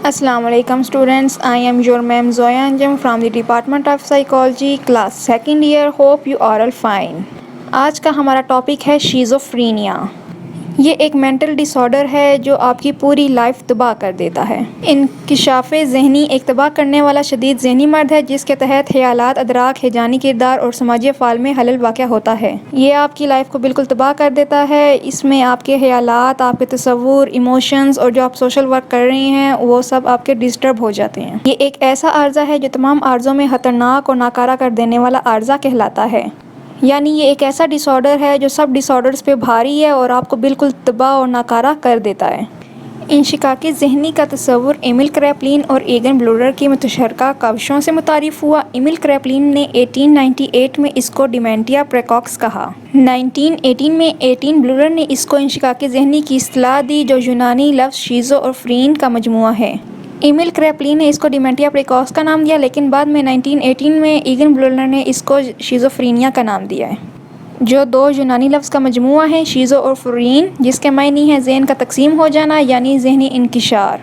Assalamu alaikum students. I am your ma'am Zoya Anjum from the Department of Psychology, class second year. Hope you are all fine. آج کا ہمارا topic ہے schizophrenia. یہ ایک mental ڈس order ہے جو آپ کی پوری لائف تباہ کر دیتا ہے. انکشاف ذہنی ایک تباہ کرنے والا شدید ذہنی مرض ہے جس کے تحت خیالات، ادراک، ہیجانی کردار اور سماجی افعال میں خلل واقع ہوتا ہے. یہ آپ کی لائف کو بالکل تباہ کر دیتا ہے. اس میں آپ کے خیالات، آپ کے تصور، ایموشنز اور جو آپ سوشل ورک کر رہے ہیں وہ سب آپ کے ڈسٹرب ہو جاتے ہیں. یہ ایک ایسا عارضہ ہے جو تمام عارضوں میں خطرناک اور ناکارہ کر دینے والا عارضہ کہلاتا ہے. یعنی یہ ایک ایسا ڈس آرڈر ہے جو سب ڈس آرڈرز پہ بھاری ہے اور آپ کو بالکل تباہ اور ناکارہ کر دیتا ہے. انشقاق ذہنی کا تصور ایمل کریپلین اور ایگن بلورر کی متشارکہ کاوشوں سے متعارف ہوا. ایمل کریپلین نے 1898 میں اس کو ڈیمینٹیا پریکوکس کہا. 1918 میں ایگن بلورر نے اس کو انشقاق ذہنی کی اصطلاح دی جو یونانی لفظ شیزو اور فرین کا مجموعہ ہے. ایمل کریپلین نے اس کو ڈیمینٹیا پریکوکس کا نام دیا لیکن بعد میں 1918 میں ایگن بلورر نے اس کو شیزوفرینیا کا نام دیا ہے جو دو یونانی لفظ کا مجموعہ ہے، شیزو اور فرین، جس کے معنی ہے ذہن کا تقسیم ہو جانا یعنی ذہنی انکسار.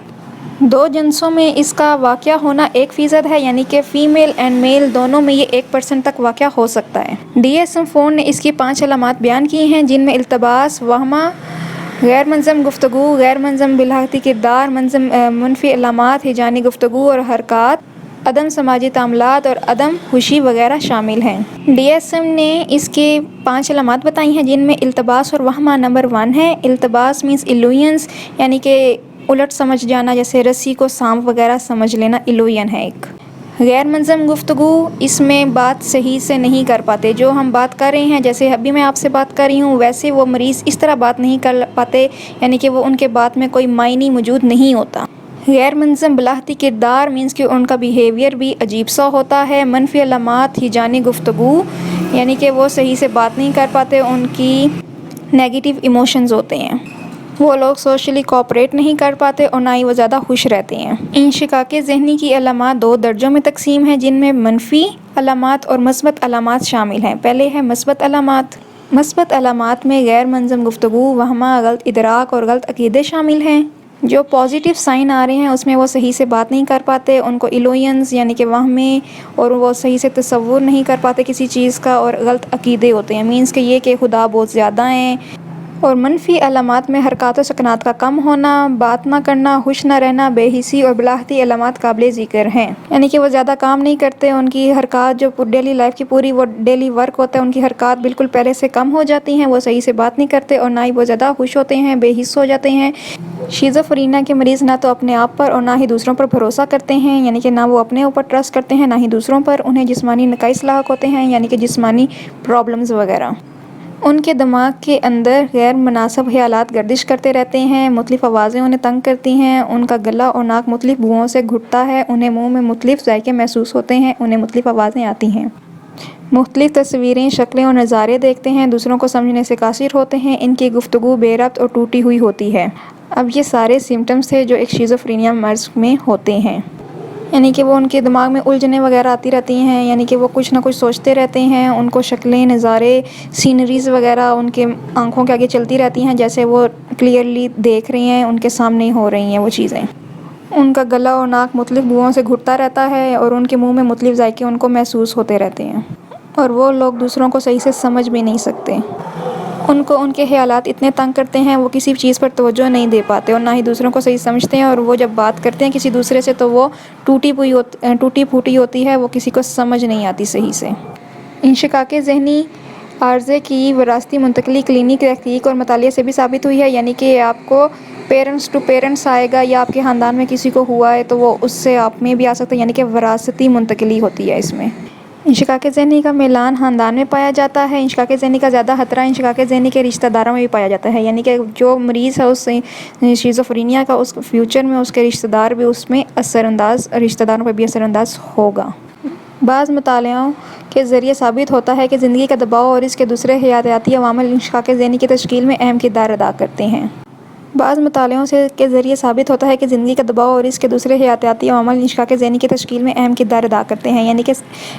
دو جنسوں میں اس کا واقع ہونا 1% ہے یعنی کہ فیمیل اینڈ میل دونوں میں یہ 1% تک واقع ہو سکتا ہے. DSM-4 نے اس کی 5 علامات بیان کی ہیں جن میں التباس، وہمہ، غیر منظم گفتگو، غیر منظم بلاغتی کردار، منفی علامات، ہیجانی گفتگو اور حرکات، عدم سماجی تعاملات اور عدم خوشی وغیرہ شامل ہیں. DSM نے اس کے 5 علامات بتائی ہیں جن میں التباس اور وہمہ نمبر 1 ہے. التباس مینس ایلوژنس یعنی کہ الٹ سمجھ جانا، جیسے رسی کو سانپ وغیرہ سمجھ لینا ایلوژن ہے ایک. غیر منظم گفتگو، اس میں بات صحیح سے نہیں کر پاتے. جو ہم بات کر رہے ہیں جیسے ابھی میں آپ سے بات کر رہی ہوں ویسے وہ مریض اس طرح بات نہیں کر پاتے یعنی کہ وہ ان کے بات میں کوئی معنی موجود نہیں ہوتا. غیر منظم بلاغتی کردار مینس کہ ان کا بیہیویئر بھی عجیب سا ہوتا ہے. منفی علامات، ہیجانی گفتگو یعنی کہ وہ صحیح سے بات نہیں کر پاتے، ان کی نیگیٹو ایموشنز ہوتے ہیں. وہ لوگ سوشلی کوآپریٹ نہیں کر پاتے اور نہ ہی وہ زیادہ خوش رہتے ہیں. انشقاق ذہنی کی علامات 2 درجوں میں تقسیم ہیں جن میں منفی علامات اور مثبت علامات شامل ہیں. پہلے ہے مثبت علامات. مثبت علامات میں غیر منظم گفتگو، وہمہ، غلط ادراک اور غلط عقیدے شامل ہیں. جو پازیٹیو سائن آ رہے ہیں اس میں وہ صحیح سے بات نہیں کر پاتے، ان کو ایلوژنز یعنی کہ وہمے اور وہ صحیح سے تصور نہیں کر پاتے کسی چیز کا، اور غلط عقیدے ہوتے ہیں مینس کہ یہ کہ خدا بہت زیادہ ہیں. اور منفی علامات میں حرکات و سکنات کا کم ہونا، بات نہ کرنا، خوش نہ رہنا، بے حسی اور بلاغتی علامات قابل ذکر ہیں. یعنی کہ وہ زیادہ کام نہیں کرتے، ان کی حرکات جو ڈیلی لائف کی پوری وہ ڈیلی ورک ہوتا ہے ان کی حرکات بالکل پہلے سے کم ہو جاتی ہیں، وہ صحیح سے بات نہیں کرتے اور نہ ہی وہ زیادہ خوش ہوتے ہیں، بے حس ہو جاتے ہیں. شیزوفرینیا کے مریض نہ تو اپنے آپ پر اور نہ ہی دوسروں پر بھروسہ کرتے ہیں یعنی کہ نہ وہ اپنے اوپر ٹرسٹ کرتے ہیں نہ ہی دوسروں پر. انہیں جسمانی نقائص لاحق ہوتے ہیں یعنی کہ جسمانی پرابلمز وغیرہ. ان کے دماغ کے اندر غیر مناسب خیالات گردش کرتے رہتے ہیں، مختلف آوازیں انہیں تنگ کرتی ہیں، ان کا گلا اور ناک مختلف بوؤں سے گھٹتا ہے، انہیں منہ میں مختلف ذائقے محسوس ہوتے ہیں، انہیں مختلف آوازیں آتی ہیں، مختلف تصویریں، شکلیں اور نظارے دیکھتے ہیں، دوسروں کو سمجھنے سے قاصر ہوتے ہیں، ان کی گفتگو بے ربط اور ٹوٹی ہوئی ہوتی ہے. اب یہ سارے سمٹمز تھے جو ایک شیزوفرینیا مرض میں ہوتے ہیں. یعنی کہ وہ ان کے دماغ میں الجھنیں وغیرہ آتی رہتی ہیں، یعنی کہ وہ کچھ نہ کچھ سوچتے رہتے ہیں، ان کو شکلیں، نظارے، سینریز وغیرہ ان کے آنکھوں کے آگے چلتی رہتی ہیں جیسے وہ کلیئرلی دیکھ رہی ہیں، ان کے سامنے ہو رہی ہیں وہ چیزیں. ان کا گلا اور ناک مختلف بوؤں سے گھٹتا رہتا ہے اور ان کے منہ میں مختلف ذائقے ان کو محسوس ہوتے رہتے ہیں اور وہ لوگ دوسروں کو صحیح سے سمجھ بھی نہیں سکتے. ان کو ان کے خیالات اتنے تنگ کرتے ہیں وہ کسی چیز پر توجہ نہیں دے پاتے اور نہ ہی دوسروں کو صحیح سمجھتے ہیں، اور وہ جب بات کرتے ہیں کسی دوسرے سے تو وہ ٹوٹی پھوٹی ہوتی ہے، وہ کسی کو سمجھ نہیں آتی صحیح سے. انشقاق ذہنی عارضے کی وراثتی منتقلی کلینک تحقیق اور مطالعے سے بھی ثابت ہوئی ہے. یعنی کہ آپ کو پیرنٹس ٹو پیرنٹس آئے گا یا آپ کے خاندان میں کسی کو ہوا ہے تو وہ اس سے آپ میں بھی آ سکتا ہے، یعنی کہ وراثتی منتقلی ہوتی ہے اس میں. انشقاق ذہنی کا میلان خاندان میں پایا جاتا ہے. انشقاق ذہنی کا زیادہ خطرہ انشقاق ذہنی کے رشتہ داروں میں بھی پایا جاتا ہے، یعنی کہ جو مریض ہے اس شیزوفرینیا کا اس فیوچر میں اس کے رشتہ دار بھی اس میں رشتہ داروں پر بھی اثر انداز ہوگا. بعض مطالعوں کے ذریعے ثابت ہوتا ہے کہ زندگی کا دباؤ اور اس کے دوسرے حیاتیاتی عوامل انشقاق ذہنی کی تشکیل میں اہم کردار ادا کرتے ہیں. بعض مطالعوں کے ذریعے ثابت ہوتا ہے کہ زندگی کا دباؤ اور اس کے دوسرے حیاتیاتی عوامل انشقاق ذہنی کی تشکیل میں اہم کردار ادا کرتے ہیں. یعنی کہ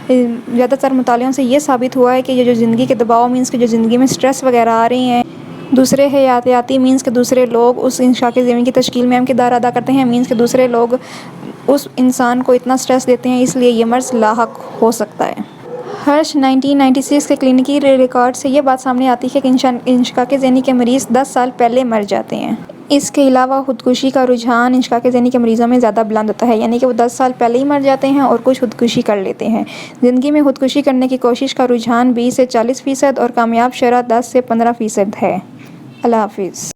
زیادہ تر مطالعوں سے یہ ثابت ہوا ہے کہ یہ جو زندگی کے دباؤ مینس کہ جو زندگی میں سٹریس وغیرہ آ رہے ہیں دوسرے حیاتیاتی مینس کے دوسرے لوگ اس انشقاق زمین کی تشکیل میں اہم کردار ادا کرتے ہیں. مینس کے دوسرے لوگ اس انسان کو اتنا سٹریس دیتے ہیں اس لیے یہ مرض لاحق ہو سکتا ہے. ہرش 1996 کے کلینکی ریکارڈ سے یہ بات سامنے آتی ہے کہ انشقاق ذہنی کے مریض 10 سال پہلے مر جاتے ہیں. اس کے علاوہ خودکشی کا رجحان انشقاق ذہنی کے مریضوں میں زیادہ بلند ہوتا ہے، یعنی کہ وہ 10 سال پہلے ہی مر جاتے ہیں اور کچھ خودکشی کر لیتے ہیں. زندگی میں خودکشی کرنے کی کوشش کا رجحان 20 سے 40% اور کامیاب شرح 10 سے 15% ہے. اللہ حافظ.